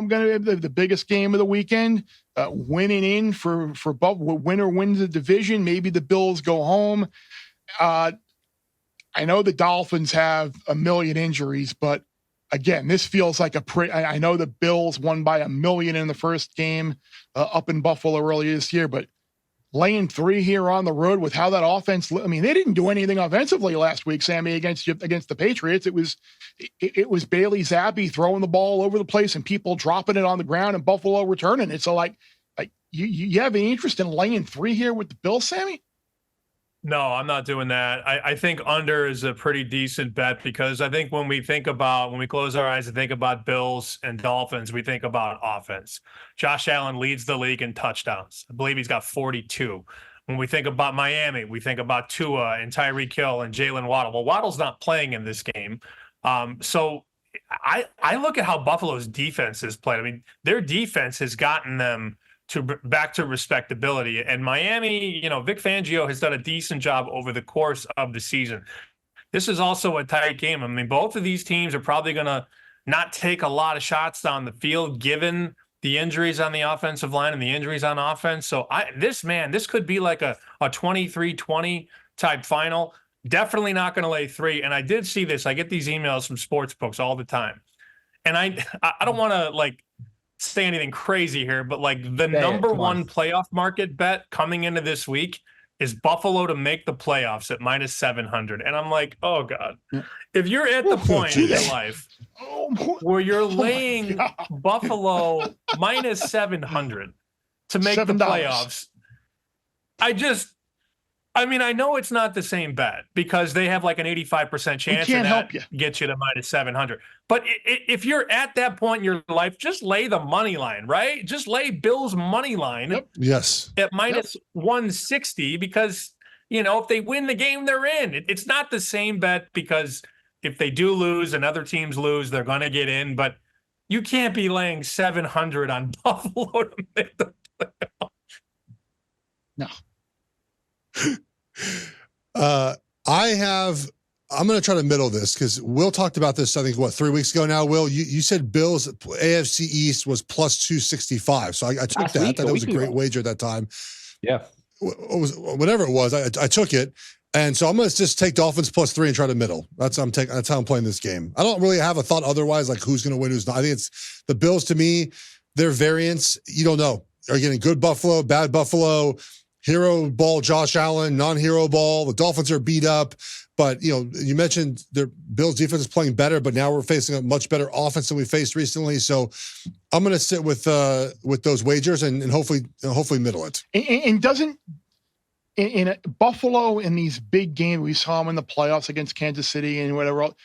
going to be the biggest game of the weekend. Winning in for winner wins the division. Maybe the Bills go home. I know the Dolphins have a million injuries, but again, this feels like I know the Bills won by 1 million in the first game up in Buffalo earlier this year, but laying 3 here on the road with how that offense, I mean, they didn't do anything offensively last week, Sammy, against the Patriots. It was Bailey Zappi throwing the ball all over the place and people dropping it on the ground and Buffalo returning it. So like you have any interest in laying 3 here with the Bills, Sammy? No, I'm not doing that. I think under is a pretty decent bet because I think when we close our eyes and think about Bills and Dolphins, we think about offense. Josh Allen leads the league in touchdowns. I believe he's got 42. When we think about Miami, we think about Tua and Tyreek Hill and Jalen Waddle. Well, Waddle's not playing in this game. So I look at how Buffalo's defense has played. I mean, their defense has gotten them back to respectability. And Miami, Vic Fangio has done a decent job over the course of the season. This is also a tight game. I mean, both of these teams are probably going to not take a lot of shots down the field, given the injuries on the offensive line and the injuries on offense. So this could be like a 23-20 type final. Definitely not going to lay 3. And I did see this. I get these emails from sports books all the time. And I don't want to say anything crazy here, but the number one playoff market bet coming into this week is Buffalo to make the playoffs at -700. And I'm like, oh God, if you're at the point in your life where you're laying Buffalo -700 to make the playoffs, I know it's not the same bet because they have like an 85% chance and that gets you to -700. But if you're at that point in your life, just lay the money line, right? Just lay Bills money line. Yep. Yes. At -160 because, if they win the game, they're in. It's not the same bet because if they do lose and other teams lose, they're going to get in. But you can't be laying 700 on Buffalo to make the playoffs. No. I'm going to try to middle this because Will talked about this, I think, 3 weeks ago now. Will, you said Bills AFC East was +265. So I took that. That was a great wager at that time. Yeah. Whatever it was, I took it. And so I'm going to just take Dolphins +3 and try to middle. That's how I'm playing this game. I don't really have a thought otherwise, like who's going to win, who's not. I think it's the Bills, to me, their variance, you don't know. Are you getting good Buffalo, bad Buffalo, hero ball Josh Allen, non-hero ball? The Dolphins are beat up. But, you mentioned their Bills defense is playing better, but now we're facing a much better offense than we faced recently. So I'm going to sit with those wagers and hopefully middle it. And doesn't in Buffalo in these big games, we saw them in the playoffs against Kansas City and whatever else,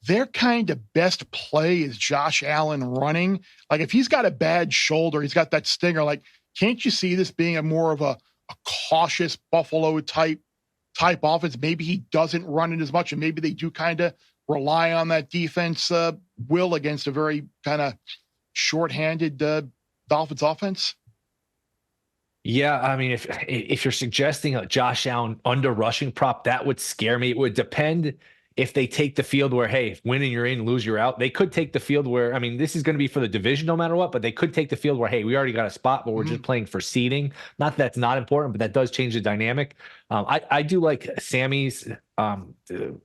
their kind of best play is Josh Allen running. If he's got a bad shoulder, he's got that stinger, can't you see this being a more of a cautious Buffalo type offense? Maybe he doesn't run it as much, and maybe they do kind of rely on that defense will against a very kind of shorthanded Dolphins offense. Yeah, I mean, if you're suggesting a Josh Allen under rushing prop, that would scare me. It would depend if they take the field where, hey, if winning you're in, lose you're out. They could take the field where, I mean, this is going to be for the division no matter what, but they could take the field where, hey, we already got a spot, but we're just playing for seeding. Not that that's not important, but that does change the dynamic. I do like Sammy's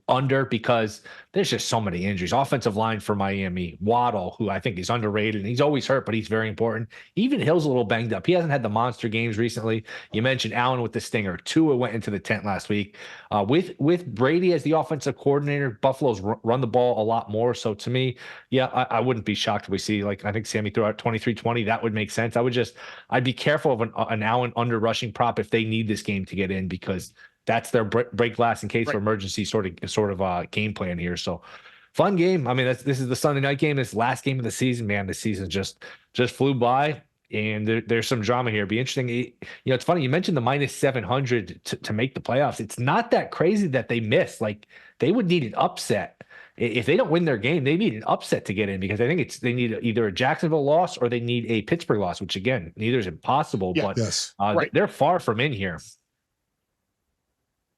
under because there's just so many injuries. Offensive line for Miami, Waddle, who I think is underrated, and he's always hurt, but he's very important. Even Hill's a little banged up. He hasn't had the monster games recently. You mentioned Allen with the stinger. Tua went into the tent last week. With Brady as the offensive coordinator, Buffalo's run the ball a lot more. So to me, yeah, I wouldn't be shocked if we see, I think Sammy threw out 23-20. That would make sense. I'd be careful of an Allen under rushing prop if they need this game to get in, because that's their break glass in case of emergency sort of game plan here. So fun game. I mean, this is the Sunday night game. This last game of the season, man. This season just flew by, and there's some drama here. It'd be interesting. It's funny you mentioned the -700 to make the playoffs. It's not that crazy that they miss. They would need an upset. If they don't win their game, they need an upset to get in, because I think they need either a Jacksonville loss or they need a Pittsburgh loss, which again, neither is impossible. Yeah, but they're far from in here.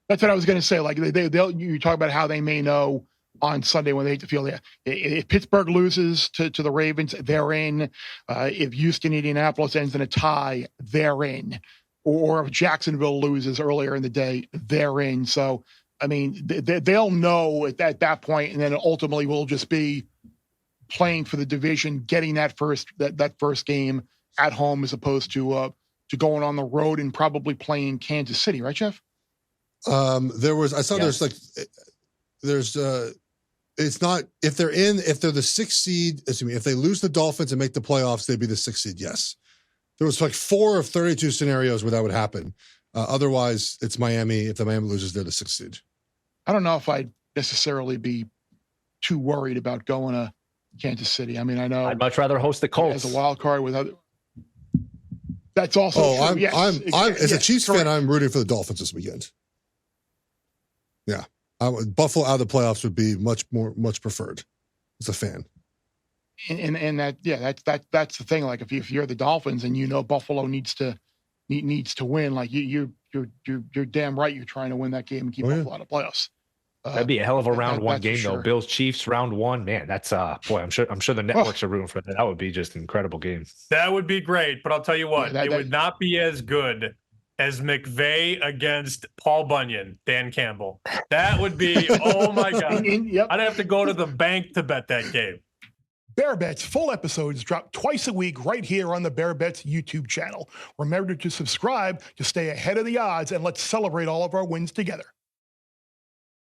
That's what I was going to say. You talk about how they may know on Sunday when they hit the field. Yeah. If Pittsburgh loses to the Ravens, they're in. If Houston, Indianapolis ends in a tie, they're in. Or if Jacksonville loses earlier in the day, they're in. So, I mean, they'll know at that point, and then ultimately will just be playing for the division, getting that first game at home as opposed to going on the road and probably playing Kansas City, right, Jeff? It's not if they're the 6th seed, if they lose the Dolphins and make the playoffs, they'd be the 6th seed. Yes. There was like 4 of 32 scenarios where that would happen. Otherwise it's Miami. If the Miami loses, they're the 6th seed. I don't know if I'd necessarily be too worried about going to Kansas City. I mean, I know I'd much rather host the Colts as a wild card with other. That's also true. I'm as a Chiefs fan, I'm rooting for the Dolphins this weekend. Yeah, Buffalo out of the playoffs would be much preferred as a fan. And that's the thing. Like if you're the Dolphins and you know Buffalo needs to win, like you're damn right you're trying to win that game and keep Buffalo out of playoffs. That'd be a hell of a round one game, sure. though. Bills Chiefs round one, man. That's boy. I'm sure the networks are rooting for that. That would be just an incredible game. That would be great, but I'll tell you what, it would not be as good as McVay against Paul Bunyan, Dan Campbell. That would be, oh my God. Yep. I'd have to go to the bank to bet that game. Bear Bets full episodes drop twice a week right here on the Bear Bets YouTube channel. Remember to subscribe to stay ahead of the odds, and let's celebrate all of our wins together.